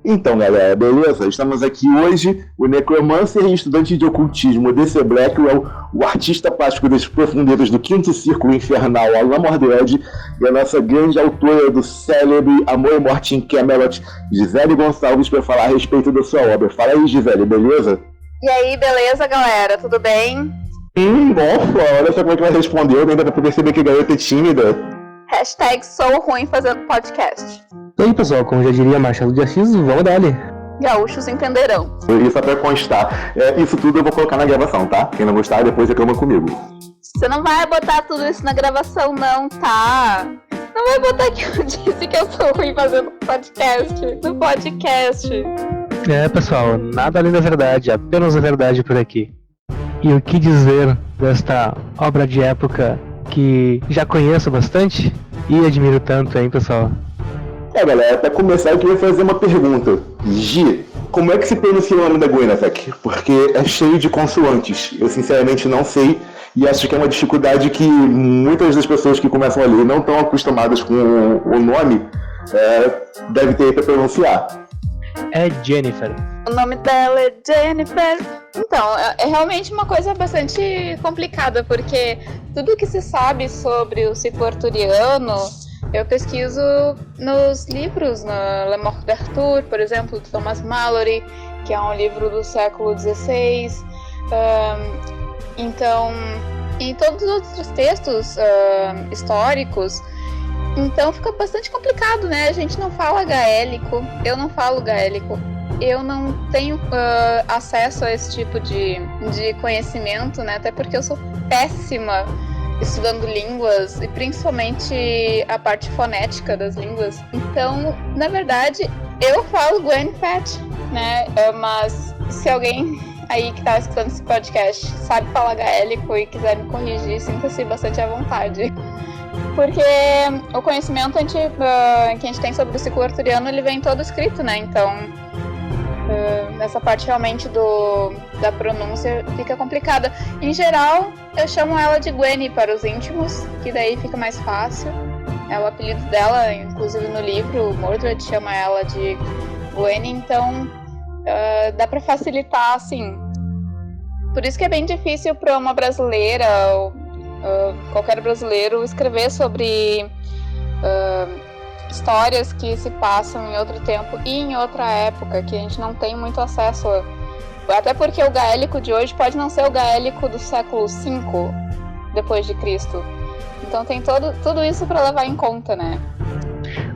Então, galera, beleza? Estamos aqui hoje, o necromancer e estudante de ocultismo DC Blackwell, o artista plástico das profundezas do quinto círculo infernal, Alan Mordred, e a nossa grande autora do célebre Amor e Morte em Camelot, Gisele Gonçalves, para falar a respeito da sua obra. Fala aí, Gisele, beleza? E aí, beleza, galera? Tudo bem? Nossa, olha só como é que vai responder, ainda dá pra perceber que a garota é tímida. Hashtag sou ruim fazendo podcast. E aí, pessoal, como já diria Marcelo de Assis, vamos dar-lhe. Gaúchos entenderão. E só pra constar, isso tudo eu vou colocar na gravação, tá? Quem não gostar, depois reclama comigo. Você não vai botar tudo isso na gravação, não, tá? Não vai botar que eu disse que eu sou ruim fazendo podcast, no podcast. Pessoal, nada além da verdade, apenas a verdade por aqui. E o que dizer desta obra de época que já conheço bastante e admiro tanto, hein, pessoal? Galera, pra começar eu queria fazer uma pergunta. Gi, como é que se pronuncia o nome da Gwennathek? Porque é cheio de consoantes. Eu sinceramente não sei e acho que é uma dificuldade que muitas das pessoas que começam a ler não estão acostumadas com o nome devem ter para pronunciar. É Jennifer. O nome dela é Jennifer. Então, é realmente uma coisa bastante complicada, porque tudo que se sabe sobre o ciclo arturiano eu pesquiso nos livros, na Le Morte d'Arthur, por exemplo, de Thomas Malory, que é um livro do século XVI. Então, em todos os outros textos históricos, então fica bastante complicado, né? A gente não fala gaélico, eu não falo gaélico, eu não tenho acesso a esse tipo de conhecimento, né? Até porque eu sou péssima estudando línguas e principalmente a parte fonética das línguas. Então, na verdade, eu falo Gwenfat, né? Mas se alguém aí que tá escutando esse podcast sabe falar gaélico e quiser me corrigir, sinta-se bastante à vontade. Porque o conhecimento que a gente tem sobre o ciclo arturiano, ele vem todo escrito, né? Então, essa parte realmente da pronúncia fica complicada. Em geral, eu chamo ela de Gwenny para os íntimos, que daí fica mais fácil. É o apelido dela, inclusive no livro, o Mordred chama ela de Gwenny, então dá para facilitar, assim. Por isso que é bem difícil para uma brasileira ou qualquer brasileiro escrever sobre histórias que se passam em outro tempo e em outra época, que a gente não tem muito acesso até porque o gaélico de hoje pode não ser o gaélico do século V depois de Cristo. Então tem tudo isso para levar em conta, né?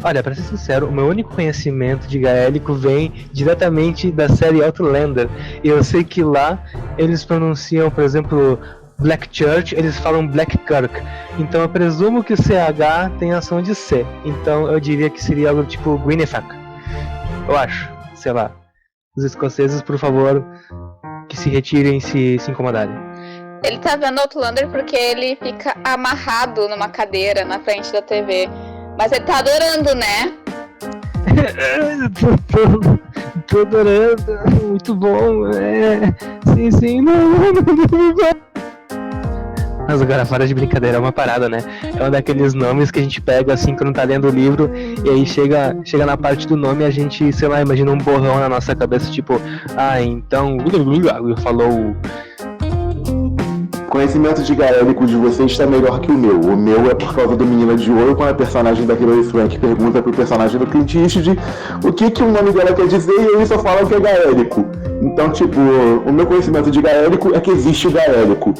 Olha, pra ser sincero, o meu único conhecimento de gaélico vem diretamente da série Outlander. E eu sei que lá eles pronunciam, por exemplo, Black Church, eles falam Black Kirk. Então eu presumo que o CH tem a som de C. Então eu diria que seria algo tipo Gwennathek. Eu acho, sei lá. Os escoceses, por favor, que se retirem se incomodarem. Ele tá vendo Outlander porque ele fica amarrado numa cadeira na frente da TV. Mas ele tá adorando, né? Tô adorando, muito bom. Sim, não. Mas agora, fora de brincadeira, é uma parada, né? É um daqueles nomes que a gente pega assim quando tá lendo o livro e aí chega na parte do nome e a gente, sei lá, imagina um borrão na nossa cabeça, tipo, então, falou. O conhecimento de gaélico de vocês está melhor que o meu. O meu é por causa do Menina de Ouro, quando a personagem da Hilary Swank pergunta pro personagem do Clint Eastwood o que o nome dela quer dizer e eles só falam que é gaélico. Então, tipo, o meu conhecimento de gaélico é que existe o gaélico.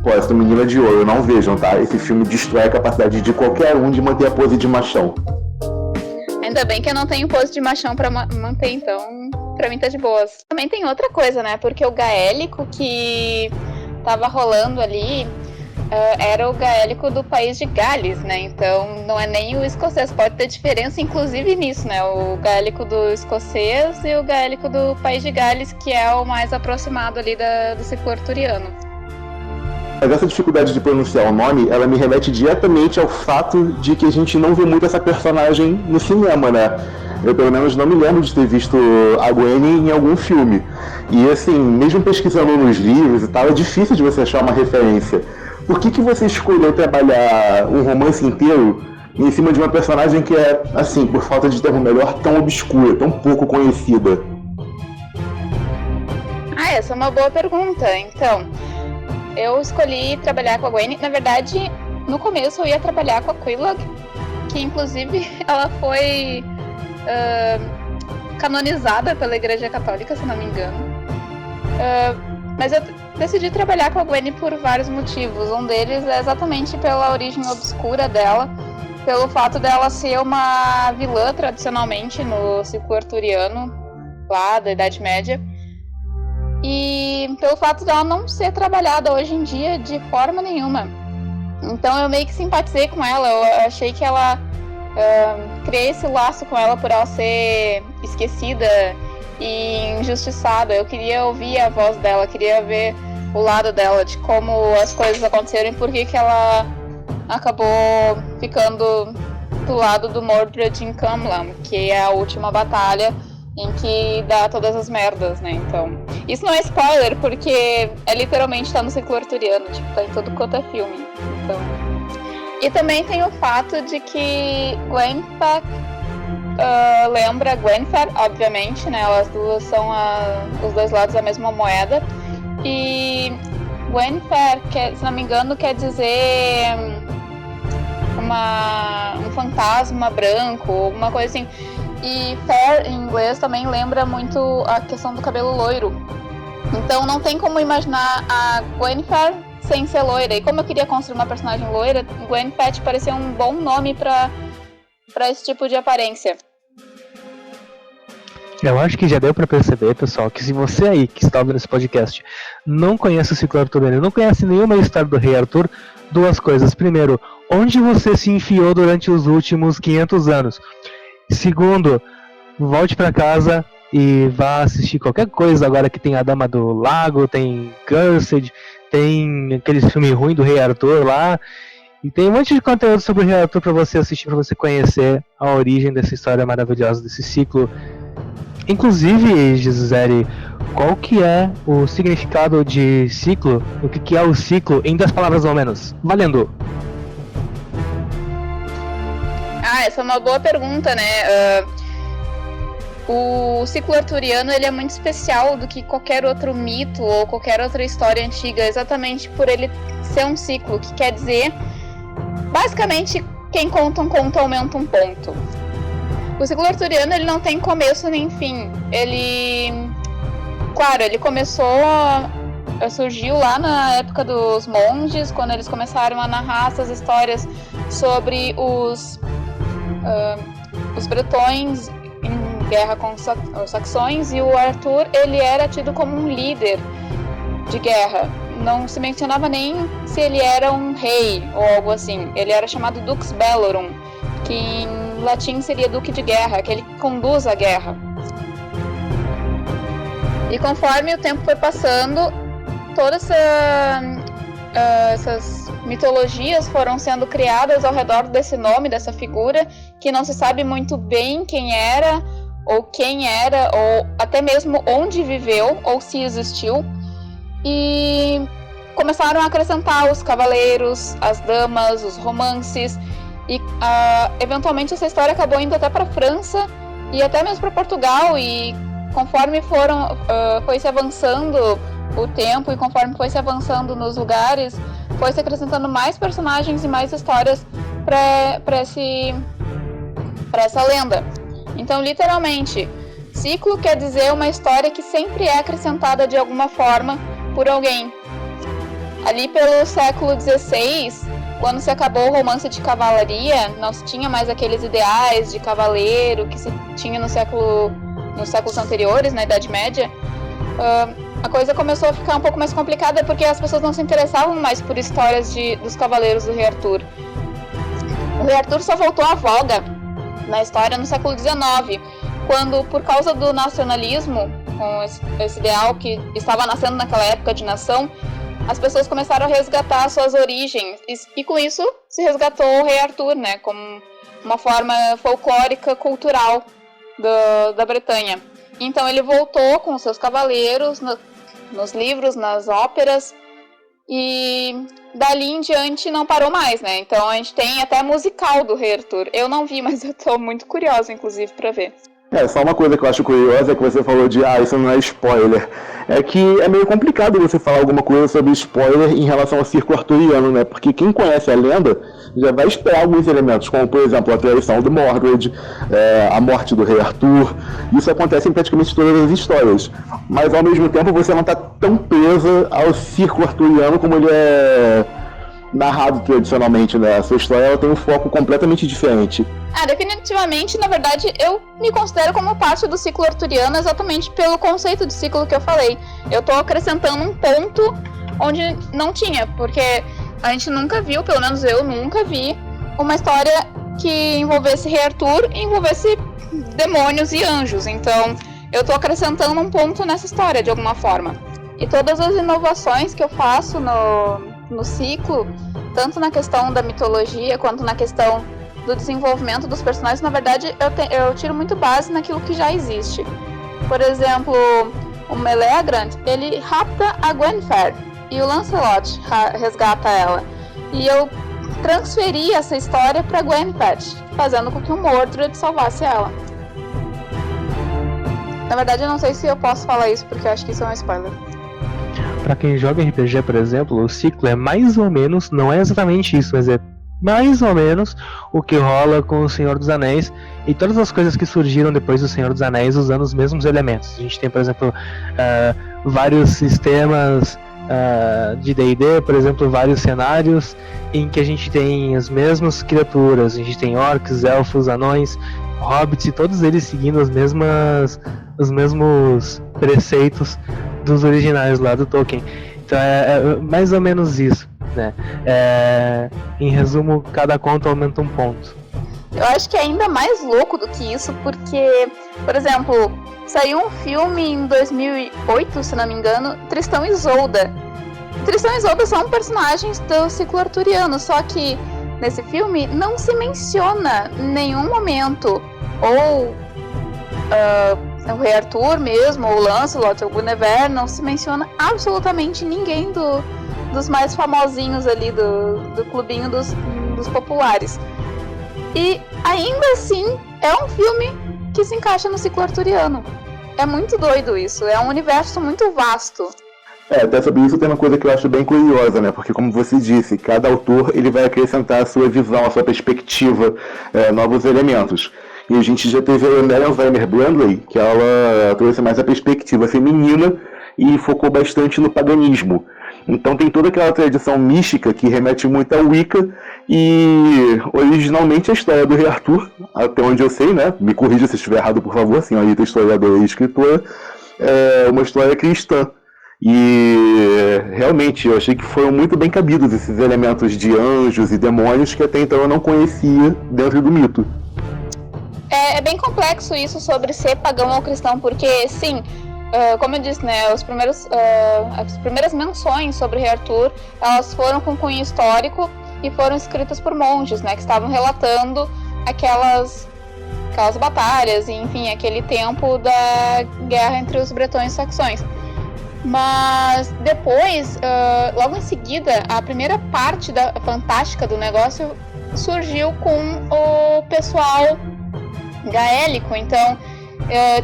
Pô, essa Menina de Ouro, não vejam, tá? Esse filme destrói a capacidade de qualquer um de manter a pose de machão. Ainda bem que eu não tenho pose de machão pra manter, então pra mim tá de boas. Também tem outra coisa, né? Porque o gaélico que tava rolando ali era o gaélico do país de Gales, né? Então não é nem o escocês, pode ter diferença inclusive nisso, né? O gaélico do escocês e o gaélico do país de Gales, que é o mais aproximado ali do ciclo arturiano. Mas essa dificuldade de pronunciar o nome, ela me remete diretamente ao fato de que a gente não vê muito essa personagem no cinema, né? Eu pelo menos não me lembro de ter visto a Gwenny em algum filme. E assim, mesmo pesquisando nos livros e tal, é difícil de você achar uma referência. Por que você escolheu trabalhar um romance inteiro em cima de uma personagem que é, assim, por falta de termo melhor, tão obscura, tão pouco conhecida? Essa é uma boa pergunta. Então, eu escolhi trabalhar com a Gwen. Na verdade, no começo eu ia trabalhar com a Quelaag, que inclusive ela foi canonizada pela Igreja Católica, se não me engano. Mas eu decidi trabalhar com a Gwen por vários motivos. Um deles é exatamente pela origem obscura dela, pelo fato dela ser uma vilã tradicionalmente no ciclo arturiano, lá da Idade Média. E pelo fato dela não ser trabalhada hoje em dia de forma nenhuma. Então eu meio que simpatizei com ela, eu achei que ela criei esse laço com ela por ela ser esquecida e injustiçada. Eu queria ouvir a voz dela, queria ver o lado dela, de como as coisas aconteceram e por que ela acabou ficando do lado do Mordred em Camlann, que é a última batalha em que dá todas as merdas, né? Então, isso não é spoiler, porque literalmente tá no ciclo arturiano, tipo, tá em todo quanto é filme. Então. E também tem o fato de que Gwenfrey lembra Gwenfer, obviamente, né? Elas duas são os dois lados da mesma moeda. E Gwenfer, se não me engano, quer dizer um fantasma branco, alguma coisa assim. E fair em inglês também lembra muito a questão do cabelo loiro. Então não tem como imaginar a Gwenfer sem ser loira. E como eu queria construir uma personagem loira, Gwenfett parecia um bom nome pra esse tipo de aparência. Eu acho que já deu pra perceber, pessoal, que se você aí que está ouvindo esse podcast não conhece o ciclo arturiano, não conhece nenhuma história do Rei Arthur, duas coisas. Primeiro, onde você se enfiou durante os últimos 500 anos? Segundo, volte pra casa e vá assistir qualquer coisa agora que tem a Dama do Lago, tem Cursed, tem aquele filme ruim do Rei Arthur lá, e tem um monte de conteúdo sobre o Rei Arthur pra você assistir, pra você conhecer a origem dessa história maravilhosa, desse ciclo. Inclusive, Gisele, qual que é o significado de ciclo? O que é o ciclo em 10 palavras ou menos? Valendo! Essa é uma boa pergunta, né? O ciclo arturiano ele é muito especial do que qualquer outro mito ou qualquer outra história antiga, exatamente por ele ser um ciclo, que quer dizer, basicamente, quem conta um conto aumenta um ponto. O ciclo arturiano ele não tem começo nem fim. Claro, ele surgiu lá na época dos monges, quando eles começaram a narrar essas histórias sobre os bretões em guerra com os saxões, e o Arthur ele era tido como um líder de guerra. Não se mencionava nem se ele era um rei ou algo assim. Ele era chamado Dux Bellorum, que em latim seria duque de guerra, aquele que conduz a guerra. E conforme o tempo foi passando, todas essas mitologias foram sendo criadas ao redor desse nome, dessa figura, que não se sabe muito bem quem era, ou até mesmo onde viveu, ou se existiu. E começaram a acrescentar os cavaleiros, as damas, os romances, e eventualmente essa história acabou indo até para a França e até mesmo para Portugal, e conforme foi se avançando o tempo e conforme foi se avançando nos lugares, foi se acrescentando mais personagens e mais histórias para essa lenda. Então, literalmente, ciclo quer dizer uma história que sempre é acrescentada de alguma forma por alguém. Ali pelo século XVI, quando se acabou o romance de cavalaria, não se tinha mais aqueles ideais de cavaleiro que se tinha nos séculos anteriores, na Idade Média. A coisa começou a ficar um pouco mais complicada porque as pessoas não se interessavam mais por histórias dos cavaleiros do Rei Arthur. O Rei Arthur só voltou à voga na história no século XIX, quando, por causa do nacionalismo, com esse ideal que estava nascendo naquela época de nação, as pessoas começaram a resgatar suas origens, e com isso se resgatou o Rei Arthur, né, como uma forma folclórica, cultural da Bretanha. Então ele voltou com seus cavaleiros nos livros, nas óperas, E dali em diante não parou mais, né? Então a gente tem até musical do Rei Arthur. Eu não vi, mas eu tô muito curiosa, inclusive, pra ver. Só uma coisa que eu acho curiosa é que você falou de, isso não é spoiler. É que é meio complicado você falar alguma coisa sobre spoiler em relação ao circo arturiano, né? Porque quem conhece a lenda já vai esperar alguns elementos, como, por exemplo, a traição do Mordred, a morte do Rei Arthur. Isso acontece em praticamente todas as histórias. Mas, ao mesmo tempo, você não está tão presa ao circo arturiano como ele é narrado tradicionalmente, né? A sua história ela tem um foco completamente diferente. Definitivamente, na verdade, eu me considero como parte do ciclo arturiano exatamente pelo conceito de ciclo que eu falei. Eu tô acrescentando um ponto onde não tinha, porque a gente nunca viu, pelo menos eu nunca vi, uma história que envolvesse Rei Arthur e envolvesse demônios e anjos. Então, eu tô acrescentando um ponto nessa história, de alguma forma. E todas as inovações que eu faço no ciclo, tanto na questão da mitologia quanto na questão do desenvolvimento dos personagens, na verdade eu tiro muito base naquilo que já existe. Por exemplo, o Meleagrant, ele rapta a Gwenfer e o Lancelot resgata ela. E eu transferi essa história para Gwenfer, fazendo com que o Mordred salvasse ela. Na verdade eu não sei se eu posso falar isso, porque eu acho que isso é um spoiler. Pra quem joga RPG, por exemplo, o ciclo é mais ou menos, não é exatamente isso, mas é mais ou menos o que rola com o Senhor dos Anéis e todas as coisas que surgiram depois do Senhor dos Anéis usando os mesmos elementos. A gente tem, por exemplo, vários sistemas de D&D, por exemplo, vários cenários em que a gente tem as mesmas criaturas. A gente tem orcs, elfos, anões, hobbits e todos eles seguindo os mesmos preceitos dos originais lá do Tolkien. Então é mais ou menos isso, né? Em resumo, cada conto aumenta um ponto. Eu acho que é ainda mais louco do que isso, porque, por exemplo, saiu um filme em 2008, se não me engano, Tristão e Isolda. Tristão e Isolda são personagens do ciclo arturiano, só que nesse filme não se menciona em nenhum momento ou o Rei Arthur mesmo, ou o Lancelot, ou o Guinevere, não se menciona absolutamente ninguém dos mais famosinhos ali do clubinho dos populares. E ainda assim é um filme que se encaixa no ciclo arturiano. É muito doido isso, é um universo muito vasto. Até sobre isso tem uma coisa que eu acho bem curiosa, né? Porque, como você disse, cada autor ele vai acrescentar a sua visão, a sua perspectiva, novos elementos. E a gente já teve a Marion Weimer Brandley, que ela trouxe mais a perspectiva feminina e focou bastante no paganismo. Então tem toda aquela tradição mística que remete muito à Wicca, e originalmente a história do Rei Arthur, até onde eu sei, né? Me corrija se estiver errado, por favor, senhorita historiadora e escritora, é uma história cristã. E realmente eu achei que foram muito bem cabidos esses elementos de anjos e demônios que até então eu não conhecia dentro do mito. É bem complexo isso sobre ser pagão ou cristão, porque sim, como eu disse, né, as primeiras menções sobre o Rei Arthur, elas foram com cunho histórico e foram escritas por monges, né, que estavam relatando aquelas batalhas, e, enfim, aquele tempo da guerra entre os bretões e saxões. Mas depois, logo em seguida, a primeira parte fantástica do negócio surgiu com o pessoal gaélico. Então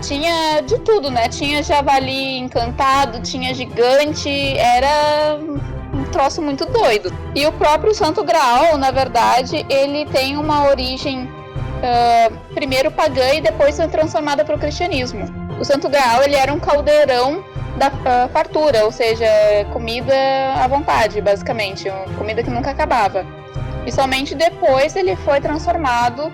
tinha de tudo, né? Tinha javali encantado, tinha gigante, era um troço muito doido. E o próprio Santo Graal, na verdade, ele tem uma origem primeiro pagã e depois foi transformada para o cristianismo. O Santo Graal, ele era um caldeirão da fartura, ou seja, comida à vontade, basicamente, comida que nunca acabava. E somente depois ele foi transformado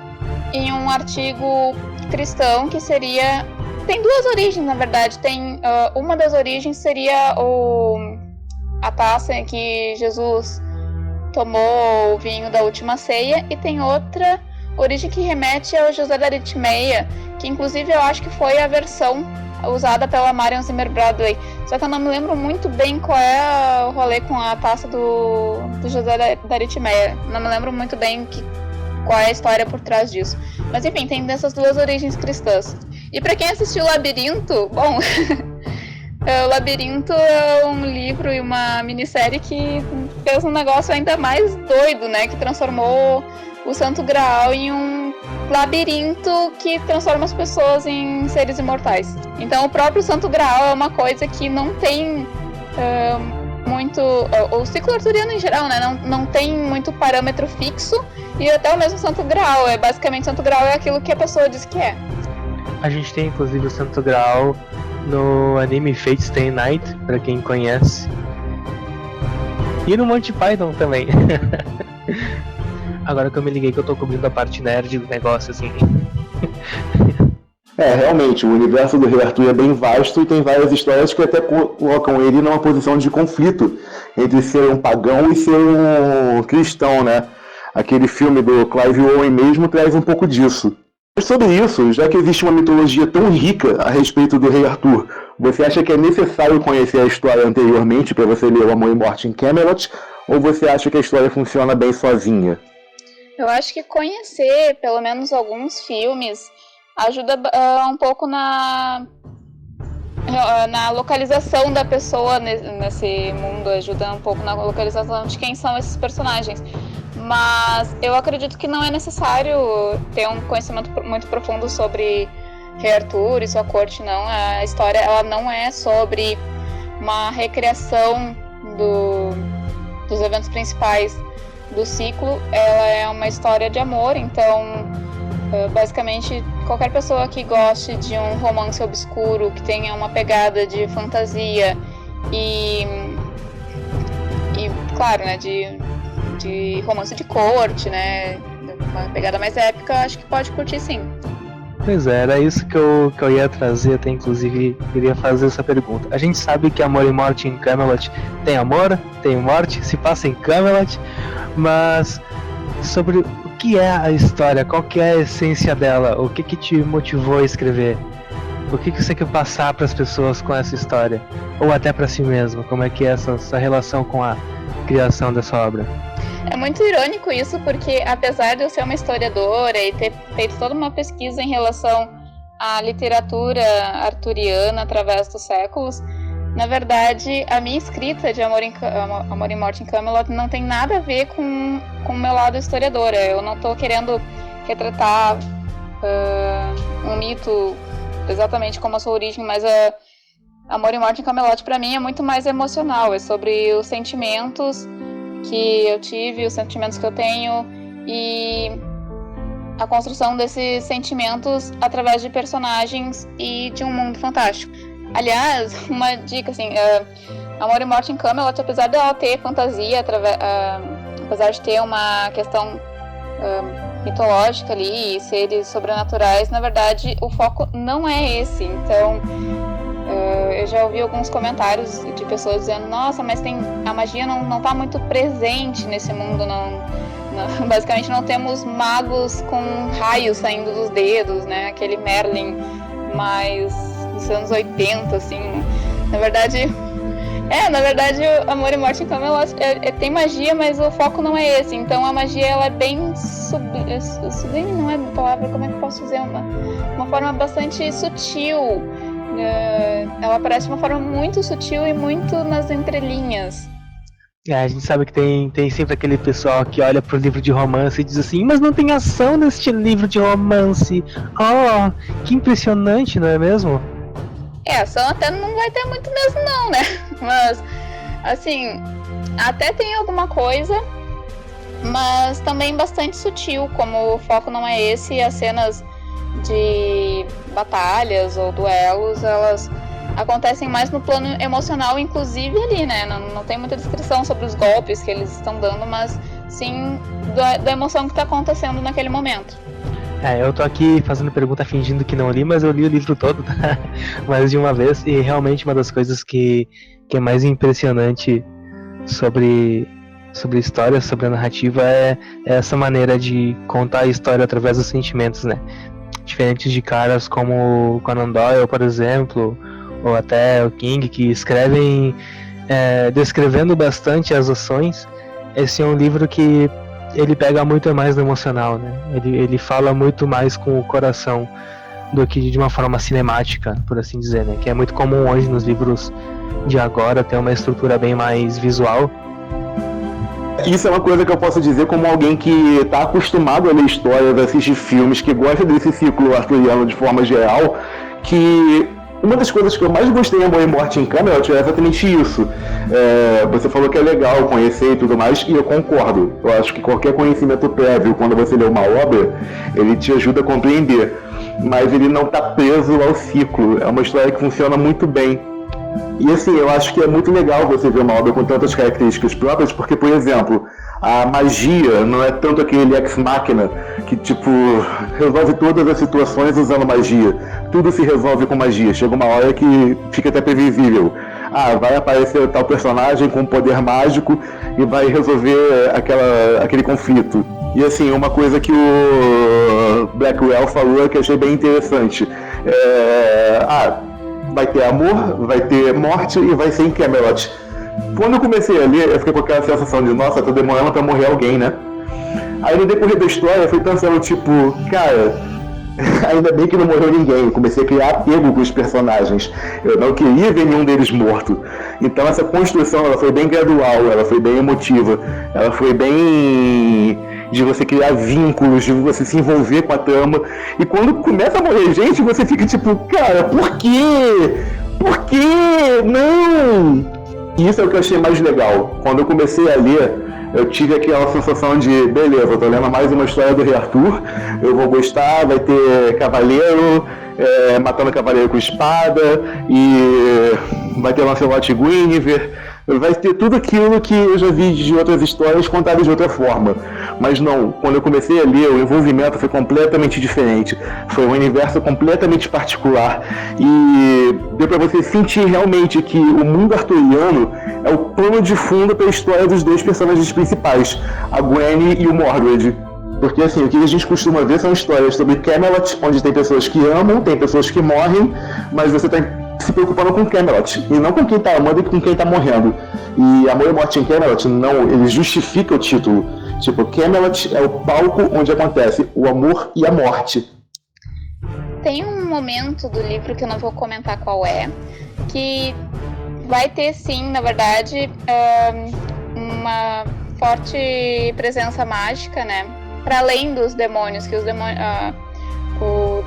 em um artigo cristão que seria... Tem duas origens, na verdade. Uma das origens seria a taça em que Jesus tomou o vinho da última ceia, e tem outra origem que remete ao José da Arimateia, que inclusive eu acho que foi a versão usada pela Marion Zimmer Bradley. Só que eu não me lembro muito bem qual é o rolê com a taça do José da Arimateia. Não me lembro muito bem qual é a história por trás disso. Mas enfim, tem dessas duas origens cristãs. E pra quem assistiu Labirinto, bom, O Labirinto é um livro e uma minissérie que fez um negócio ainda mais doido, né? Que transformou o Santo Graal em um labirinto que transforma as pessoas em seres imortais. Então o próprio Santo Graal é uma coisa que não tem muito... O ciclo arturiano em geral, né? Não tem muito parâmetro fixo, e até o mesmo Santo Graal. Basicamente, Santo Graal é aquilo que a pessoa diz que é. A gente tem inclusive o Santo Graal no anime Fate Stay Night, pra quem conhece. E no Monty Python também. Agora que eu me liguei que eu tô cobrindo a parte nerd do negócio, assim. Realmente, o universo do Rei Arthur é bem vasto e tem várias histórias que até colocam ele numa posição de conflito entre ser um pagão e ser um cristão, né? Aquele filme do Clive Owen mesmo traz um pouco disso. Mas sobre isso, já que existe uma mitologia tão rica a respeito do Rei Arthur, você acha que é necessário conhecer a história anteriormente para você ler O Amor e Morte em Camelot, ou você acha que a história funciona bem sozinha? Eu acho que conhecer pelo menos alguns filmes ajuda um pouco na localização da pessoa nesse mundo, ajuda um pouco na localização de quem são esses personagens. Mas eu acredito que não é necessário ter um conhecimento muito profundo sobre Rei Arthur e sua corte, não. A história ela não é sobre uma recriação dos eventos principais do ciclo, ela é uma história de amor, então basicamente qualquer pessoa que goste de um romance obscuro, que tenha uma pegada de fantasia e claro, né, de romance de corte, né, uma pegada mais épica, acho que pode curtir sim. Pois é, era isso que eu ia trazer, até inclusive queria fazer essa pergunta. A gente sabe que Amor e Morte em Camelot tem amor, tem morte, se passa em Camelot, mas sobre o que é a história, qual que é a essência dela, o que te motivou a escrever? O que você quer passar para as pessoas com essa história? Ou até para si mesmo, como é que é essa relação com a criação dessa obra? É muito irônico isso, porque apesar de eu ser uma historiadora e ter feito toda uma pesquisa em relação à literatura arturiana através dos séculos, na verdade, a minha escrita de Amor e Morte em Camelot não tem nada a ver com o meu lado historiadora. Eu não estou querendo retratar um mito exatamente como a sua origem, mas Amor e Morte em Camelot para mim é muito mais emocional, é sobre os sentimentos que eu tive, os sentimentos que eu tenho e a construção desses sentimentos através de personagens e de um mundo fantástico. Aliás, uma dica assim, Amor e Morte em Camelot, apesar de ela ter fantasia, apesar de ter uma questão mitológica ali e seres sobrenaturais, na verdade o foco não é esse. Então eu já ouvi alguns comentários de pessoas dizendo: nossa, mas a magia não tá muito presente nesse mundo, basicamente não temos magos com raios saindo dos dedos, né? Aquele Merlin mais dos anos 80, assim. Na verdade, Amor e Morte em Camelot tem magia, mas o foco não é esse. Então a magia ela é bem sublime, não é a palavra, como é que eu posso dizer? Uma forma bastante sutil. Ela aparece de uma forma muito sutil e muito nas entrelinhas. A gente sabe que tem sempre aquele pessoal que olha pro livro de romance e diz assim: mas não tem ação neste livro de romance. Oh, que impressionante, não é mesmo? Ação até não vai ter muito mesmo não, né? Mas, assim, até tem alguma coisa, mas também bastante sutil, como o foco não é esse, e as cenas de batalhas ou duelos, elas acontecem mais no plano emocional, inclusive ali, né? Não tem muita descrição sobre os golpes que eles estão dando, mas sim da emoção que está acontecendo naquele momento. Eu tô aqui fazendo pergunta fingindo que não li, mas eu li o livro todo, tá? Mais de uma vez, e realmente uma das coisas que é mais impressionante sobre a história, sobre a narrativa, é essa maneira de contar a história através dos sentimentos, né? Diferentes de caras como o Conan Doyle, por exemplo, ou até o King, que escrevem descrevendo bastante as ações. Esse é um livro que ele pega muito mais no emocional, né? Ele fala muito mais com o coração do que de uma forma cinemática, por assim dizer, né? Que é muito comum hoje nos livros de agora ter uma estrutura bem mais visual. Isso é uma coisa que eu posso dizer como alguém que está acostumado a ler histórias, a assistir filmes, que gosta desse ciclo arturiano de forma geral, que uma das coisas que eu mais gostei em Amor e Morte em Camelot é exatamente isso. Você falou que é legal conhecer e tudo mais, e eu concordo. Eu acho que qualquer conhecimento prévio, quando você lê uma obra, ele te ajuda a compreender. Mas ele não está preso ao ciclo. É uma história que funciona muito bem. E assim, eu acho que é muito legal você ver uma obra com tantas características próprias, porque, por exemplo, a magia não é tanto aquele ex machina que, tipo, resolve todas as situações usando magia. Tudo se resolve com magia. Chega uma hora que fica até previsível. Vai aparecer tal personagem com um poder mágico e vai resolver aquele conflito. E assim, uma coisa que o Blackwell falou que eu achei bem interessante. Vai ter amor, vai ter morte e vai ser em Camelot. Quando eu comecei a ler, eu fiquei com aquela sensação de, nossa, tô demorando pra morrer alguém, né? Aí no decorrer da história, eu fui pensando, tipo, cara, ainda bem que não morreu ninguém. Eu comecei a criar apego com os personagens. Eu não queria ver nenhum deles morto. Então essa construção, ela foi bem gradual, ela foi bem emotiva, ela foi bem de você criar vínculos, de você se envolver com a trama. E quando começa a morrer gente, você fica tipo, cara, por quê? Por quê? Não! E isso é o que eu achei mais legal. Quando eu comecei a ler, eu tive aquela sensação de, beleza, eu tô lendo mais uma história do Rei Arthur, eu vou gostar, vai ter cavaleiro, matando cavaleiro com espada, e vai ter Lancelot e Guinevere, vai ter tudo aquilo que eu já vi de outras histórias contadas de outra forma. Mas não, quando eu comecei a ler, o envolvimento foi completamente diferente. Foi um universo completamente particular. E deu pra você sentir realmente que o mundo arturiano é o plano de fundo para a história dos dois personagens principais, a Gwen e o Mordred. Porque assim, o que a gente costuma ver são histórias sobre Camelot, onde tem pessoas que amam, tem pessoas que morrem, mas você tem se preocupando com Camelot, e não com quem tá amando e com quem tá morrendo. E Amor e Morte em Camelot, não, ele justifica o título. Tipo, Camelot é o palco onde acontece o amor e a morte. Tem um momento do livro, que eu não vou comentar qual é, que vai ter sim, na verdade, uma forte presença mágica, né? Para além dos demônios, que os demônios... O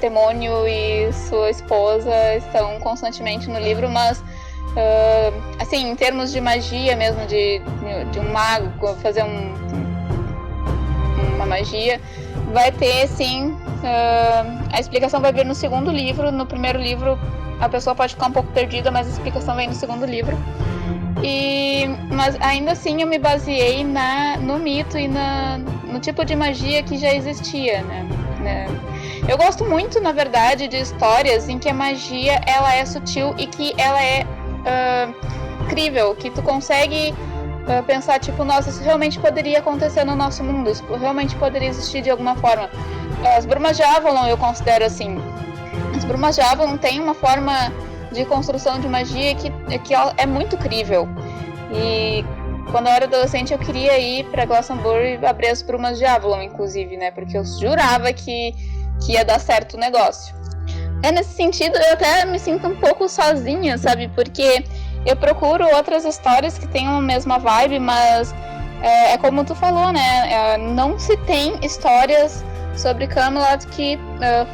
demônio e sua esposa estão constantemente no livro, mas assim, em termos de magia mesmo, de um mago fazer uma magia, vai ter sim, a explicação vai vir no segundo livro. No primeiro livro a pessoa pode ficar um pouco perdida, mas a explicação vem no segundo livro. Mas ainda assim eu me baseei no mito e no tipo de magia que já existia, né? Eu gosto muito, na verdade, de histórias em que a magia ela é sutil e que ela é crível, que tu consegue pensar, tipo, nossa, isso realmente poderia acontecer no nosso mundo, isso realmente poderia existir de alguma forma. As Brumas de Avalon eu considero assim. As Brumas de Avalon têm uma forma de construção de magia que é muito crível. E quando eu era adolescente eu queria ir pra Glastonbury e abrir as Brumas de Avalon, inclusive, né? Porque eu jurava que ia dar certo o negócio. Nesse sentido, eu até me sinto um pouco sozinha, sabe? Porque eu procuro outras histórias que tenham a mesma vibe, mas é como tu falou, né? Não se tem histórias sobre Camelot que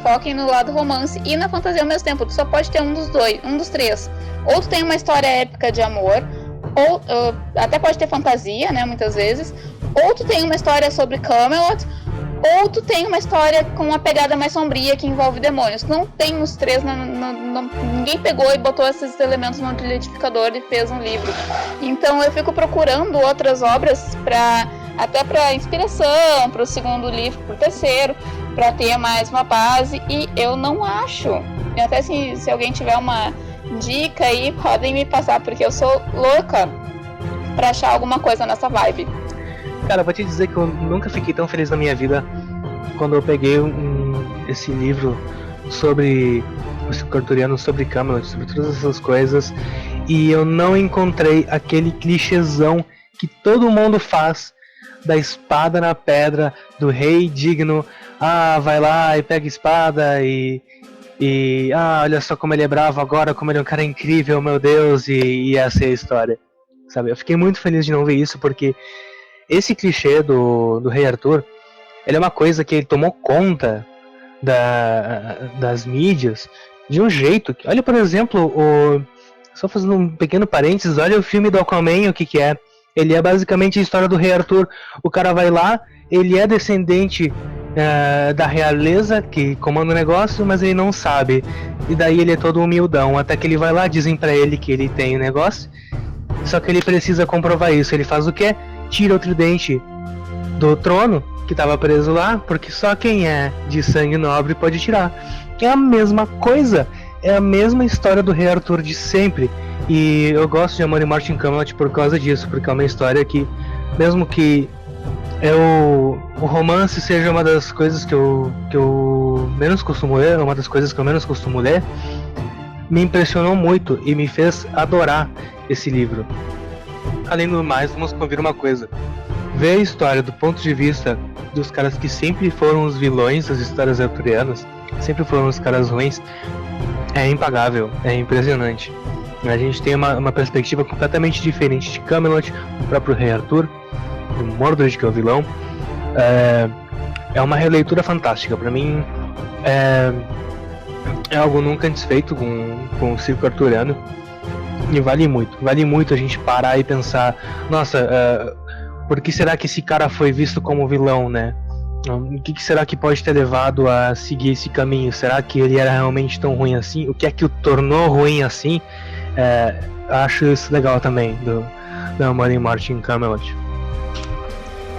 foquem no lado romance e na fantasia ao mesmo tempo. Tu só pode ter um dos três. Ou tu tem uma história épica de amor, ou até pode ter fantasia, né, muitas vezes, ou tu tem uma história sobre Camelot, ou tu tem uma história com uma pegada mais sombria que envolve demônios. Não tem os três, ninguém pegou e botou esses elementos no liquidificador e fez um livro. Então eu fico procurando outras obras até para inspiração, para o segundo livro, para o terceiro, para ter mais uma base, e eu não acho. E até se alguém tiver uma dica aí, podem me passar, porque eu sou louca pra achar alguma coisa nessa vibe. Cara, vou te dizer que eu nunca fiquei tão feliz na minha vida quando eu peguei esse livro sobre o ciclo arturiano, sobre Camelot, sobre todas essas coisas, e eu não encontrei aquele clichêzão que todo mundo faz da espada na pedra, do rei digno, vai lá e pega espada e olha só como ele é bravo agora, como ele é um cara incrível, meu Deus, e essa é a história, sabe? Eu fiquei muito feliz de não ver isso, porque esse clichê do Rei Arthur, ele é uma coisa que ele tomou conta das mídias de um jeito que, olha, por exemplo, só fazendo um pequeno parênteses, olha o filme do Aquaman, o que é? Ele é basicamente a história do Rei Arthur. O cara vai lá, ele é descendente da realeza que comanda o negócio, mas ele não sabe. E daí ele é todo humildão, até que ele vai lá, dizem pra ele que ele tem o negócio, só que ele precisa comprovar isso. Ele faz o quê? Tira o tridente do trono, que tava preso lá, porque só quem é de sangue nobre pode tirar. É a mesma coisa, é a mesma história do Rei Arthur de sempre. E eu gosto de Amor e Morte em Camelot por causa disso, porque é uma história que, mesmo que o romance seja uma das coisas que eu menos costumo ler, uma das coisas que eu menos costumo ler, me impressionou muito e me fez adorar esse livro. Além do mais, vamos convir uma coisa: ver a história do ponto de vista dos caras que sempre foram os vilões das histórias arturianas, sempre foram os caras ruins, é impagável, é impressionante. A gente tem uma perspectiva completamente diferente de Camelot, do próprio Rei Arthur, do Mordred, que é o vilão. É uma releitura fantástica. Pra mim, é algo nunca antes feito com o circo arturiano. E vale muito a gente parar e pensar: nossa, por que será que esse cara foi visto como vilão, né? O que será que pode ter levado a seguir esse caminho? Será que ele era realmente tão ruim assim? O que é que o tornou ruim assim? Acho isso legal também, da Amor e Morte em Camelot.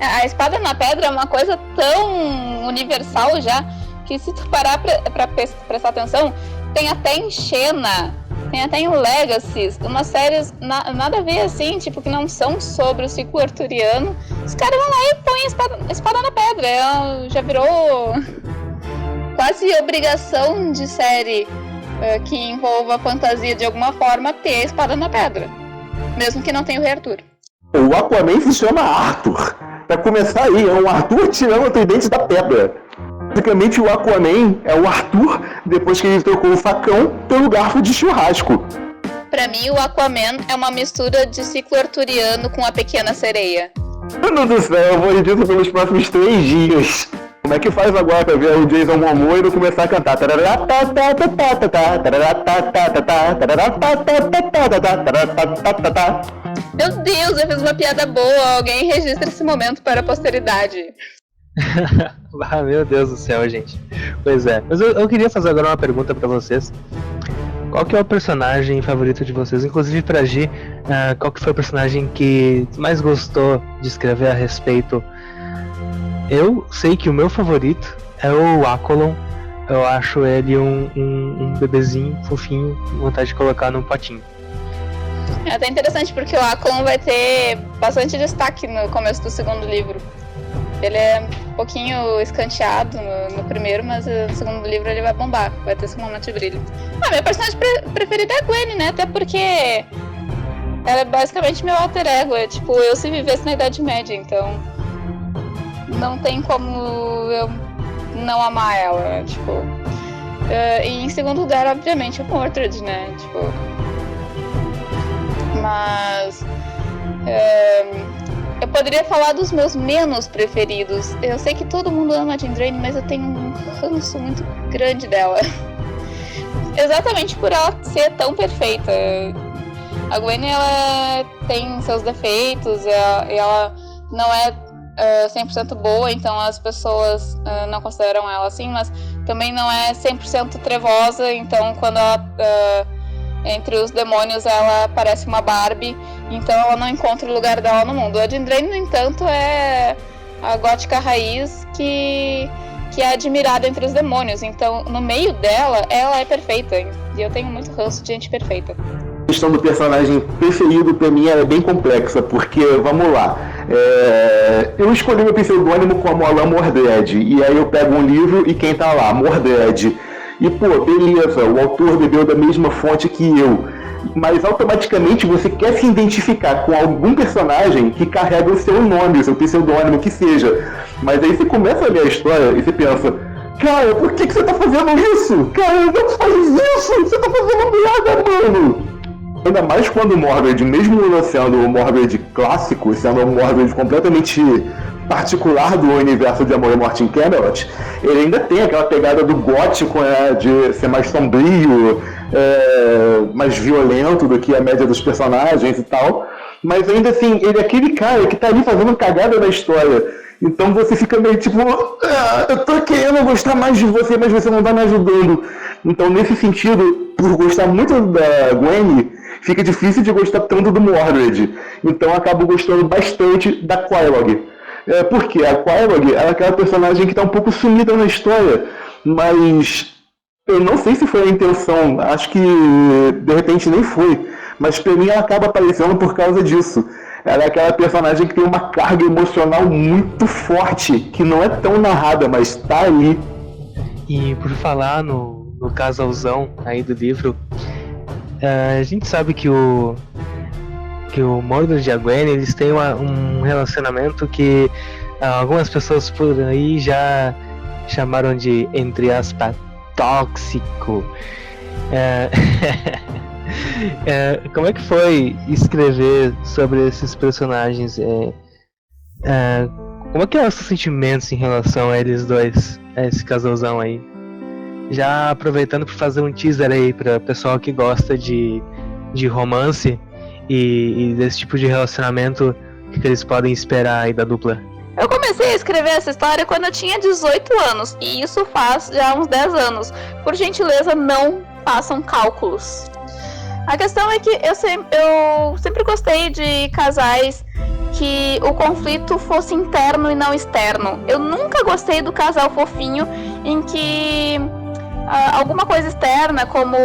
A espada na pedra é uma coisa tão universal já, que se tu parar pra prestar atenção, tem até em Xena, tem até em Legacy, umas séries nada a ver assim, tipo, que não são sobre o ciclo arturiano. Os caras vão lá e põem espada na pedra. Já virou quase obrigação de série que envolva fantasia de alguma forma ter a espada na pedra, mesmo que não tenha o Rei Arthur. O Aquaman se chama Arthur. Pra começar aí, é um Arthur tirando o tridente da pedra. Basicamente, o Aquaman é o Arthur depois que ele trocou o facão pelo garfo de churrasco. Pra mim, o Aquaman é uma mistura de ciclo arturiano com a Pequena Sereia. Meu Deus do céu, eu vou rir disso pelos próximos 3 dias. Como é que faz agora pra ver o Jason Momoa e não começar a cantar? Meu Deus, eu fiz uma piada boa. Alguém registra esse momento para a posteridade. Meu Deus do céu, gente. Pois é. Mas eu queria fazer agora uma pergunta pra vocês. Qual que é o personagem favorito de vocês? Inclusive pra Gi, qual que foi o personagem que mais gostou de escrever a respeito? Eu sei que o meu favorito é o Aqualon. Eu acho ele um bebezinho fofinho, com vontade de colocar num potinho. É até interessante porque o Aqualon vai ter bastante destaque no começo do segundo livro. Ele é um pouquinho escanteado no primeiro, mas no segundo livro ele vai bombar, vai ter esse momento de brilho. Meu personagem preferido é a Gwen, né? Até porque ela é basicamente meu alter ego. É tipo, eu se vivesse na Idade Média, então não tem como eu não amar ela, né? Tipo, e em segundo lugar, obviamente, o Mordred, né? Tipo, mas eu poderia falar dos meus menos preferidos. Eu sei que todo mundo ama a Jindrain, mas eu tenho um ranço muito grande dela. Exatamente por ela ser tão perfeita. A Gwen, ela tem seus defeitos, ela não é 100% boa, então as pessoas não consideram ela assim, mas também não é 100% trevosa, então quando ela entre os demônios ela parece uma Barbie, então ela não encontra o lugar dela no mundo. A Jindrain, no entanto, é a gótica raiz que é admirada entre os demônios, então no meio dela ela é perfeita, e eu tenho muito ranço de gente perfeita. A questão do personagem preferido pra mim é bem complexa, porque, vamos lá, eu escolhi meu pseudônimo como Alan Mordred, e aí eu pego um livro e quem tá lá? Mordred. E pô, beleza, o autor bebeu da mesma fonte que eu, mas automaticamente você quer se identificar com algum personagem que carrega o seu nome, o seu pseudônimo, que seja. Mas aí você começa a ler a história e você pensa, cara, por que você tá fazendo isso? Cara, não faz isso! Você tá fazendo merda, mano! Ainda mais quando o Mordred, mesmo não sendo o Mordred clássico, sendo um Mordred completamente particular do universo de Amor e Morte em Camelot, ele ainda tem aquela pegada do gótico, né, de ser mais sombrio, mais violento do que a média dos personagens e tal, mas ainda assim, ele é aquele cara que tá ali fazendo cagada na história. Então você fica meio tipo, eu tô querendo gostar mais de você, mas você não tá me ajudando. Então nesse sentido, por gostar muito da Gwen, fica difícil de gostar tanto do Mordred. Então eu acabo gostando bastante da Quelaag. Porque a Quelaag é aquela personagem que está um pouco sumida na história, mas eu não sei se foi a intenção, acho que de repente nem foi, mas pra mim ela acaba aparecendo por causa disso. Ela é aquela personagem que tem uma carga emocional muito forte, que não é tão narrada, mas tá ali. E por falar no casalzão aí do livro, a gente sabe que o Mordred e a Gwen, eles têm um relacionamento que algumas pessoas por aí já chamaram de, entre aspas, tóxico. Como é que foi escrever sobre esses personagens? Como é que é os seus sentimentos em relação a eles dois, a esse casalzão aí? Já aproveitando para fazer um teaser aí para pessoal que gosta de romance e desse tipo de relacionamento, o que eles podem esperar aí da dupla? Eu comecei a escrever essa história quando eu tinha 18 anos, e isso faz já uns 10 anos. Por gentileza, não façam cálculos. A questão é que eu sempre gostei de casais que o conflito fosse interno e não externo. Eu nunca gostei do casal fofinho em que alguma coisa externa, como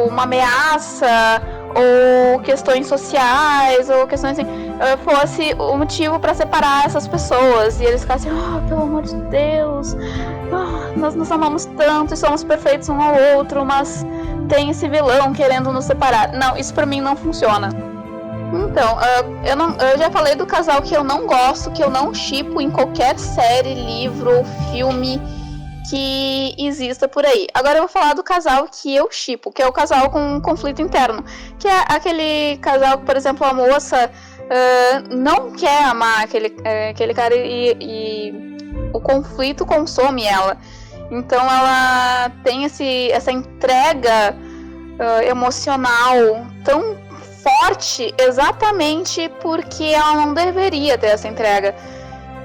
uma ameaça ou questões sociais ou questões assim, fosse o motivo para separar essas pessoas e eles ficassem, pelo amor de Deus, nós nos amamos tanto e somos perfeitos um ao outro, mas tem esse vilão querendo nos separar. Não, isso pra mim não funciona. Então, eu já falei do casal que eu não gosto, que eu não shippo em qualquer série, livro ou filme que exista por aí. Agora eu vou falar do casal que eu shippo, que é o casal com conflito interno, que é aquele casal que, por exemplo, a moça não quer amar aquele cara e o conflito consome ela. Então ela tem essa entrega emocional tão forte exatamente porque ela não deveria ter essa entrega.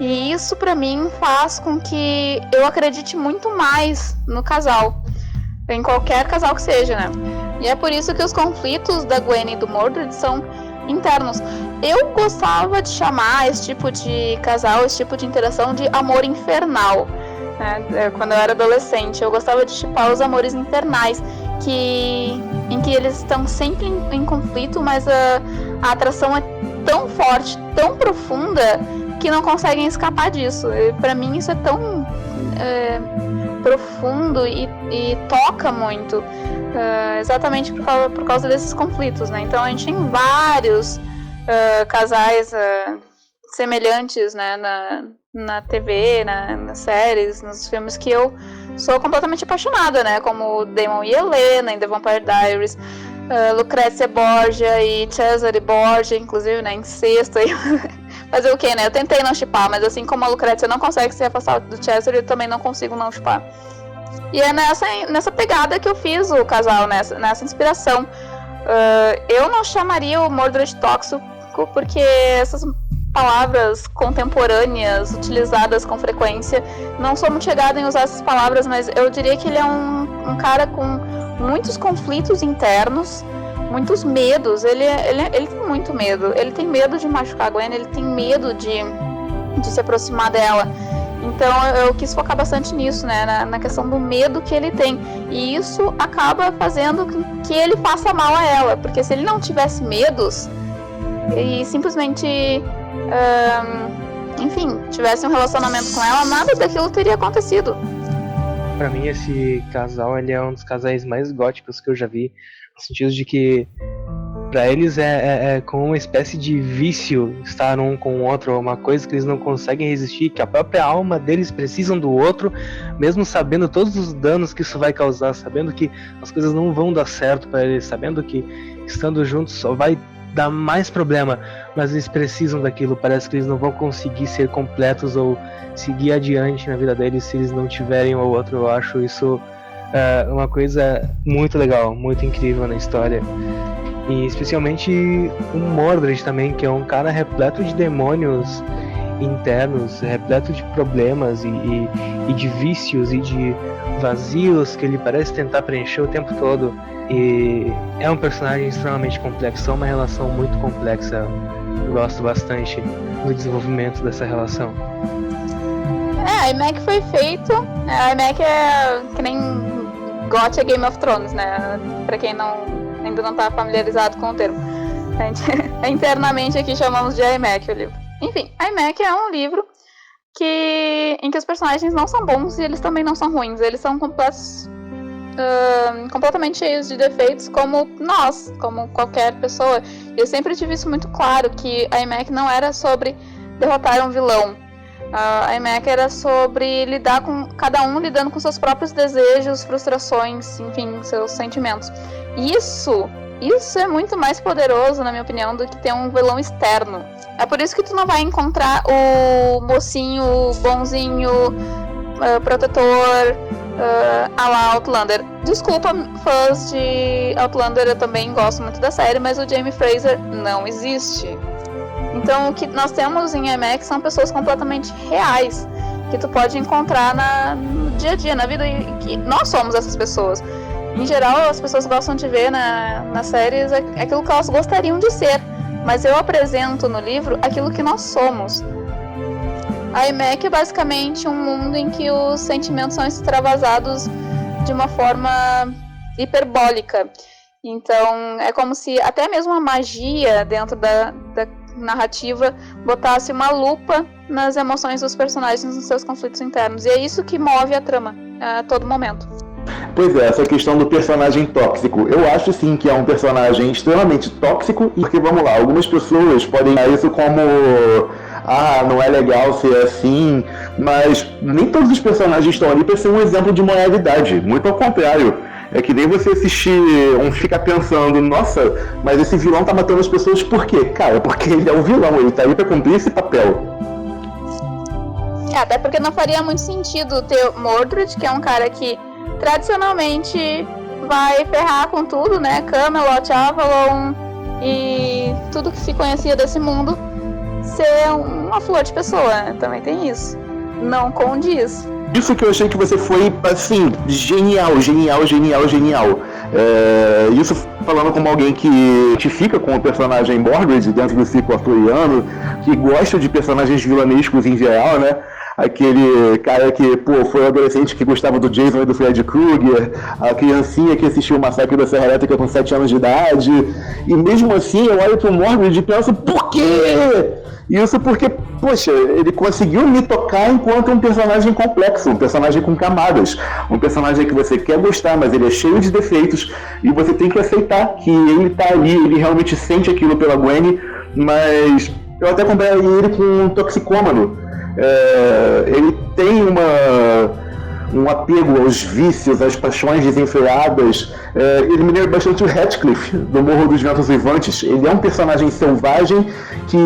E isso pra mim faz com que eu acredite muito mais no casal, em qualquer casal que seja, né? E é por isso que os conflitos da Gwen e do Mordred são internos. Eu gostava de chamar esse tipo de casal, esse tipo de interação de amor infernal, né? Quando eu era adolescente, eu gostava de shippar os amores infernais, em que eles estão sempre em conflito, mas a atração é tão forte, tão profunda, que não conseguem escapar disso. E pra mim isso é tão profundo e toca muito, exatamente por causa desses conflitos, né? Então a gente tem vários casais semelhantes, né, na TV, nas séries, nos filmes, que eu sou completamente apaixonada, né? Como Daemon e Helena em The Vampire Diaries, Lucrezia Borgia e Cesare Borgia, inclusive, né, incesto aí. Fazer o quê, né? Eu tentei não shippar, mas assim como a Lucrezia não consegue se afastar do Cesare, eu também não consigo não shippar. E é nessa pegada que eu fiz o casal, nessa inspiração. Eu não chamaria o Mordred tóxico, porque essas palavras contemporâneas utilizadas com frequência, não sou muito chegada em usar essas palavras, mas eu diria que ele é um cara com muitos conflitos internos, muitos medos. Ele tem muito medo. Ele tem medo de machucar a Gwen, ele tem medo de se aproximar dela. Então eu quis focar bastante nisso, né? Na questão do medo que ele tem. E isso acaba fazendo que ele faça mal a ela. Porque se ele não tivesse medos e simplesmente enfim, tivesse um relacionamento com ela, nada daquilo teria acontecido. Pra mim esse casal, ele é um dos casais mais góticos que eu já vi, no sentido de que Pra eles é como uma espécie de vício estar um com o outro, uma coisa que eles não conseguem resistir, que a própria alma deles precisam do outro, mesmo sabendo todos os danos que isso vai causar, sabendo que as coisas não vão dar certo pra eles, sabendo que estando juntos só vai dar mais problema, mas eles precisam daquilo. Parece que eles não vão conseguir ser completos ou seguir adiante na vida deles se eles não tiverem o outro. Eu acho isso uma coisa muito legal, muito incrível na história. E especialmente o Mordred também, que é um cara repleto de demônios internos, repleto de problemas e de vícios e de vazios que ele parece tentar preencher o tempo todo. E é um personagem extremamente complexo, é uma relação muito complexa. Eu gosto bastante do desenvolvimento dessa relação. A IMAC foi feito. A IMAC é que nem GOT é Game of Thrones, né? Pra quem ainda não tá familiarizado com o termo. A gente, internamente aqui chamamos de IMAC o livro. Enfim, a IMAC é um livro em que os personagens não são bons e eles também não são ruins. Eles são completamente cheios de defeitos, como nós, como qualquer pessoa. Eu sempre tive isso muito claro, que a IMAC não era sobre derrotar um vilão. A IMAC era sobre lidar com cada um lidando com seus próprios desejos, frustrações, enfim, seus sentimentos. Isso é muito mais poderoso, na minha opinião, do que ter um vilão externo. É por isso que tu não vai encontrar o mocinho, bonzinho, protetor, a la Outlander. Desculpa, fãs de Outlander, eu também gosto muito da série, mas o Jaime Fraser não existe. Então o que nós temos em IMAX são pessoas completamente reais, que tu pode encontrar no dia a dia, na vida, e que nós somos essas pessoas. Em geral, as pessoas gostam de ver nas séries aquilo que elas gostariam de ser, mas eu apresento no livro aquilo que nós somos. A IMAC é basicamente um mundo em que os sentimentos são extravasados de uma forma hiperbólica. Então, é como se até mesmo a magia dentro da narrativa botasse uma lupa nas emoções dos personagens, nos seus conflitos internos. E é isso que move a trama a todo momento. Pois é, essa questão do personagem tóxico. Eu acho sim que é um personagem extremamente tóxico, porque vamos lá, algumas pessoas podem dar isso como não é legal ser assim, mas nem todos os personagens estão ali para ser um exemplo de moralidade, muito ao contrário. É que nem você assistir ficar pensando, nossa, mas esse vilão tá matando as pessoas por quê? Cara, porque ele é o vilão, ele tá aí pra cumprir esse papel. Até porque não faria muito sentido ter Mordred, que é um cara que tradicionalmente vai ferrar com tudo, né? Camelot, Avalon e tudo que se conhecia desse mundo, ser uma flor de pessoa, né? Também tem isso. Não condiz. Isso que eu achei que você foi, assim, genial. Isso falando como alguém que identifica com o personagem Mordred dentro do ciclo arturiano, que gosta de personagens vilanescos em geral, né? Aquele cara que, foi adolescente que gostava do Jason e do Freddy Krueger, a criancinha que assistiu o Massacre da Serra Elétrica com 7 anos de idade, e mesmo assim eu olho pro Mordred e penso, por quê? Isso porque, poxa, ele conseguiu me tocar enquanto um personagem complexo, um personagem com camadas, um personagem que você quer gostar, mas ele é cheio de defeitos, e você tem que aceitar que ele tá ali, ele realmente sente aquilo pela Gwen, mas eu até comparei ele com um toxicômano. Ele tem um apego aos vícios, às paixões desenfreadas. Ele me lembra bastante o Ratcliffe, do Morro dos Ventos Vivantes. Ele é um personagem selvagem que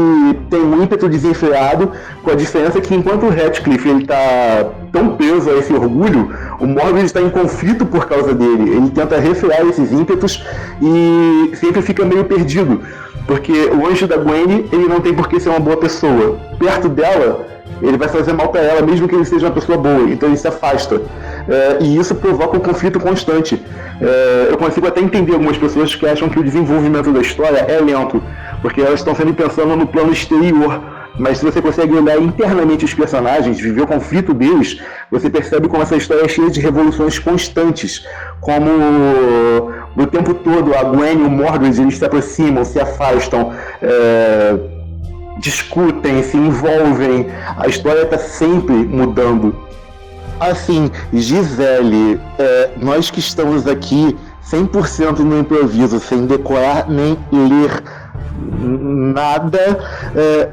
tem um ímpeto desenfreado, com a diferença que enquanto o Ratcliffe está tão preso a esse orgulho, o Mordred está em conflito por causa dele. Ele tenta refrear esses ímpetos e sempre fica meio perdido, porque longe da Gwen, ele não tem por que ser uma boa pessoa. Perto dela, ele vai fazer mal para ela, mesmo que ele seja uma pessoa boa, então ele se afasta. E isso provoca um conflito constante. Eu consigo até entender algumas pessoas que acham que o desenvolvimento da história é lento, porque elas estão sempre pensando no plano exterior. Mas se você consegue olhar internamente os personagens, viver o conflito deles, você percebe como essa história é cheia de revoluções constantes. Como o tempo todo a Gwen e o Mordred, eles se aproximam, se afastam, discutem, se envolvem, a história está sempre mudando. Assim, Gisele, nós que estamos aqui 100% no improviso, sem decorar nem ler nada.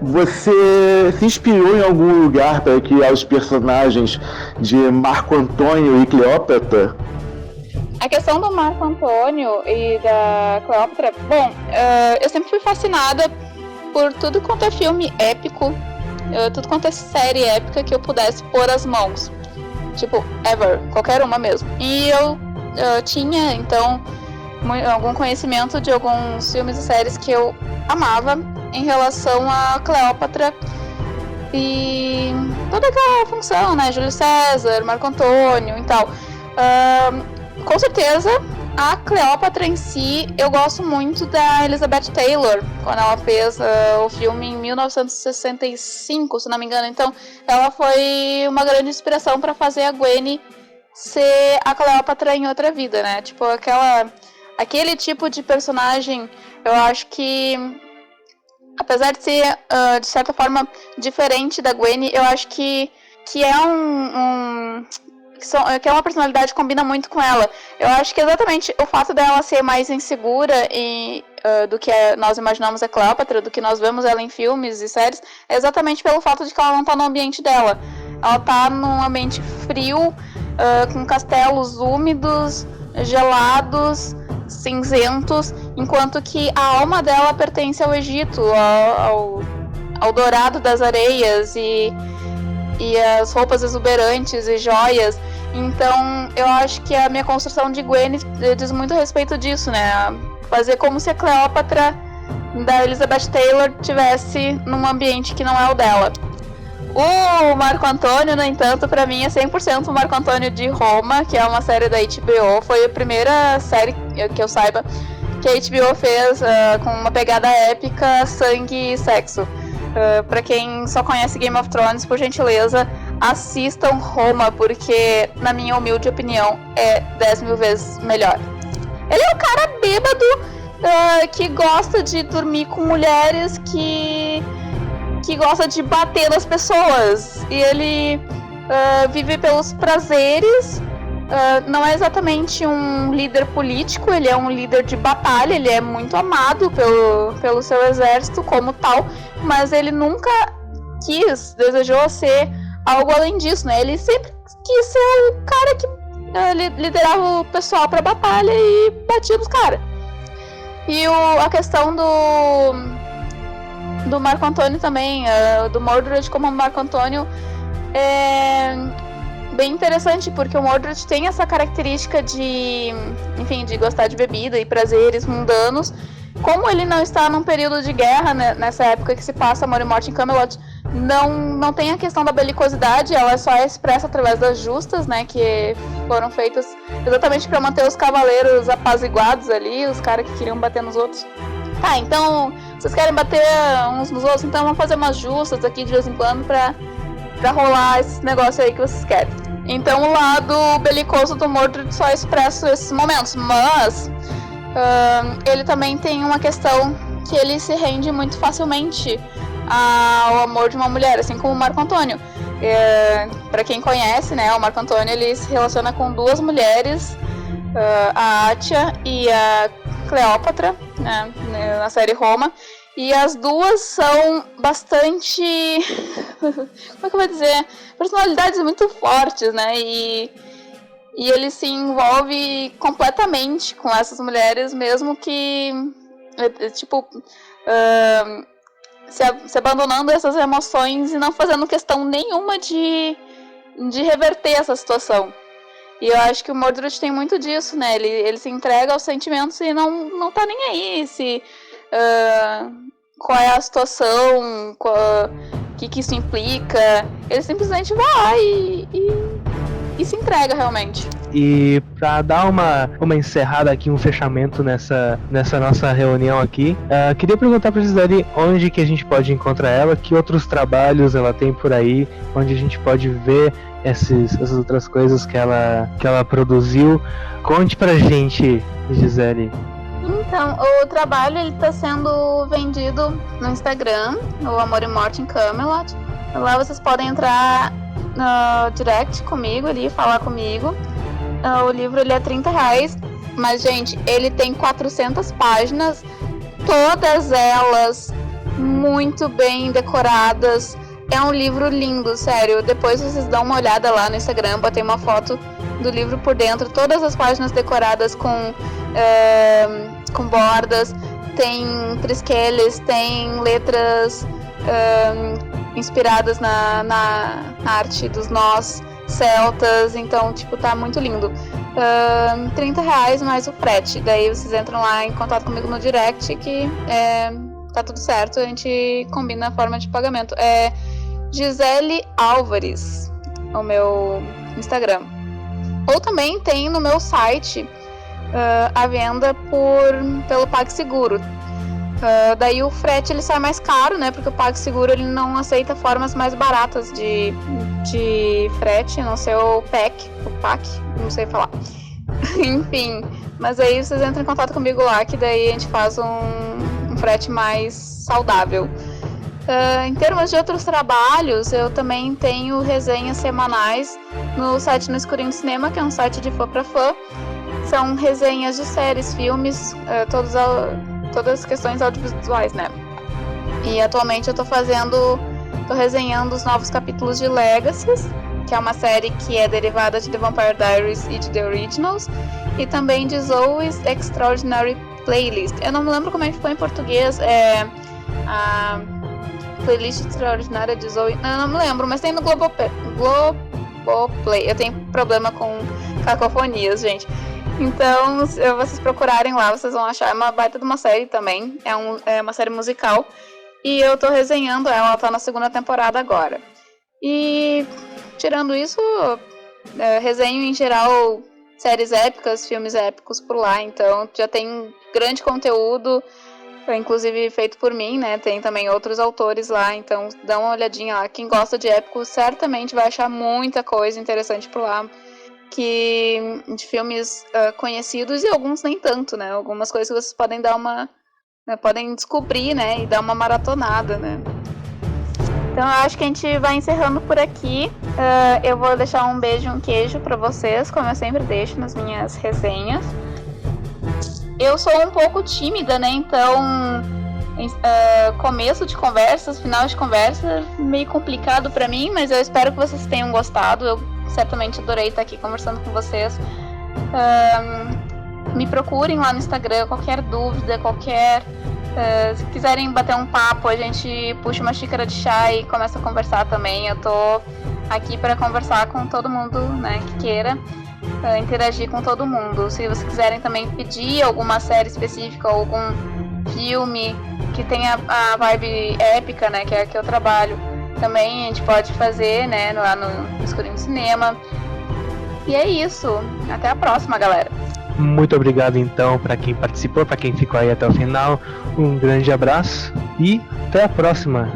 Você se inspirou em algum lugar para criar os personagens de Marco Antônio e Cleópatra? A questão do Marco Antônio e da Cleópatra, bom, eu sempre fui fascinada por tudo quanto é filme épico, tudo quanto é série épica que eu pudesse pôr as mãos. Tipo, ever, qualquer uma mesmo. E eu tinha, então, algum conhecimento de alguns filmes e séries que eu amava em relação a Cleópatra e toda aquela função, né? Júlio César, Marco Antônio e tal. Com certeza, a Cleópatra em si, eu gosto muito da Elizabeth Taylor, quando ela fez o filme em 1965, se não me engano. Então, ela foi uma grande inspiração para fazer a Gwen ser a Cleópatra em outra vida, né? Tipo, aquele tipo de personagem, eu acho que, apesar de ser, de certa forma, diferente da Gwen, eu acho que é uma personalidade que combina muito com ela. Eu acho que exatamente o fato dela ser mais insegura do que nós imaginamos a Cleópatra, do que nós vemos ela em filmes e séries, é exatamente pelo fato de que ela não tá no ambiente dela. Ela tá num ambiente frio, com castelos úmidos, gelados, cinzentos, enquanto que a alma dela pertence ao Egito, ao dourado das areias e as roupas exuberantes e joias. Então, eu acho que a minha construção de Gwen diz muito a respeito disso, né? Fazer como se a Cleópatra da Elizabeth Taylor tivesse num ambiente que não é o dela. O Marco Antônio, no entanto, pra mim é 100% o Marco Antônio de Roma, que é uma série da HBO. Foi a primeira série que eu saiba que a HBO fez com uma pegada épica, sangue e sexo. Pra quem só conhece Game of Thrones, por gentileza, assistam Roma, porque, na minha humilde opinião, é 10 mil vezes melhor. Ele é um cara bêbado que gosta de dormir com mulheres, que gosta de bater nas pessoas. E ele vive pelos prazeres. Não é exatamente um líder político, ele é um líder de batalha, ele é muito amado pelo seu exército como tal, mas ele nunca desejou ser algo além disso, né? Ele sempre quis ser o cara que liderava o pessoal pra batalha e batia nos caras. E a questão do Marco Antônio também, do Mordred como Marco Antônio, é bem interessante, porque o Mordred tem essa característica de gostar de bebida e prazeres mundanos. Como ele não está num período de guerra, né, nessa época que se passa Amor e Morte em Camelot, não tem a questão da belicosidade, ela só é expressa através das justas, né, que foram feitas exatamente para manter os cavaleiros apaziguados ali, os caras que queriam bater nos outros. Tá, então, vocês querem bater uns nos outros, então vamos fazer umas justas aqui de vez em quando pra rolar esse negócio aí que vocês querem. Então o lado belicoso do Mordred só expressa esses momentos, mas ele também tem uma questão que ele se rende muito facilmente ao amor de uma mulher, assim como o Marco Antônio. Para quem conhece, né, o Marco Antônio ele se relaciona com duas mulheres, a Átia e a Cleópatra, né, na série Roma. E as duas são bastante, como é que eu vou dizer, personalidades muito fortes, né? E ele se envolve completamente com essas mulheres, mesmo que, se abandonando essas emoções e não fazendo questão nenhuma de reverter essa situação. E eu acho que o Mordred tem muito disso, né? Ele se entrega aos sentimentos e não tá nem aí se... qual é a situação, o que isso implica. Ele simplesmente vai lá e se entrega realmente. E pra dar uma encerrada aqui, um fechamento nessa nossa reunião aqui, queria perguntar pra Gisele onde que a gente pode encontrar ela, que outros trabalhos ela tem por aí, onde a gente pode ver essas outras coisas que ela produziu. Conte pra gente, Gisele. Então, o trabalho ele tá sendo vendido no Instagram, o Amor e Morte em Camelot. Lá vocês podem entrar no direct comigo ali, falar comigo. O livro ele é R$30, Mas, gente, ele tem 400 páginas, todas elas muito bem decoradas. É um livro lindo, sério. Depois vocês dão uma olhada lá no Instagram, botei uma foto do livro por dentro. Todas as páginas decoradas com bordas, tem trisqueles, tem letras inspiradas na arte dos nós celtas. Então, tipo, tá muito lindo. R$30 mais o frete. Daí vocês entram lá em contato comigo no direct que tá tudo certo. A gente combina a forma de pagamento. É Gisele Álvares, o meu Instagram. Ou também tem no meu site a venda pelo PagSeguro. Daí o frete ele sai mais caro, né? Porque o PagSeguro ele não aceita formas mais baratas de frete, a não ser o PAC, não sei falar. Enfim, mas aí vocês entram em contato comigo lá, que daí a gente faz um frete mais saudável. Em termos de outros trabalhos, eu também tenho resenhas semanais no site No Escurinho Cinema, que é um site de fã pra fã. São resenhas de séries, filmes, todas as questões audiovisuais, né? E atualmente eu tô resenhando os novos capítulos de Legacies, que é uma série que é derivada de The Vampire Diaries e de The Originals, e também de Zoe's Extraordinary Playlist. Eu não me lembro como é que ficou em português, a playlist extraordinária de Zoe, eu não me lembro, mas tem no Globoplay. Eu tenho problema com cacofonias, gente. Então, se vocês procurarem lá, vocês vão achar. É uma baita de uma série também. É uma série musical. E eu tô resenhando ela tá na 2ª temporada agora. E, tirando isso, resenho em geral séries épicas, filmes épicos por lá. Então, já tem grande conteúdo, inclusive feito por mim, né? Tem também outros autores lá. Então, dá uma olhadinha lá. Quem gosta de épicos certamente vai achar muita coisa interessante por lá. De filmes conhecidos e alguns nem tanto, né? Algumas coisas que vocês podem podem descobrir, né? E dar uma maratonada, né? Então eu acho que a gente vai encerrando por aqui. Eu vou deixar um beijo e um queijo pra vocês, como eu sempre deixo nas minhas resenhas. Eu sou um pouco tímida, né? Então começo de conversas, final de conversa, meio complicado pra mim, mas eu espero que vocês tenham gostado. Eu certamente adorei estar aqui conversando com vocês. Me procurem lá no Instagram, qualquer dúvida, se quiserem bater um papo, a gente puxa uma xícara de chá e começa a conversar também. Eu tô aqui para conversar com todo mundo, né, que queira interagir com todo mundo. Se vocês quiserem também pedir alguma série específica, algum filme que tenha a vibe épica, né, que é a que eu trabalho, também a gente pode fazer, né, lá no Escurinho Cinema. E é isso. Até a próxima, galera. Muito obrigado, então, para quem participou, para quem ficou aí até o final. Um grande abraço e até a próxima.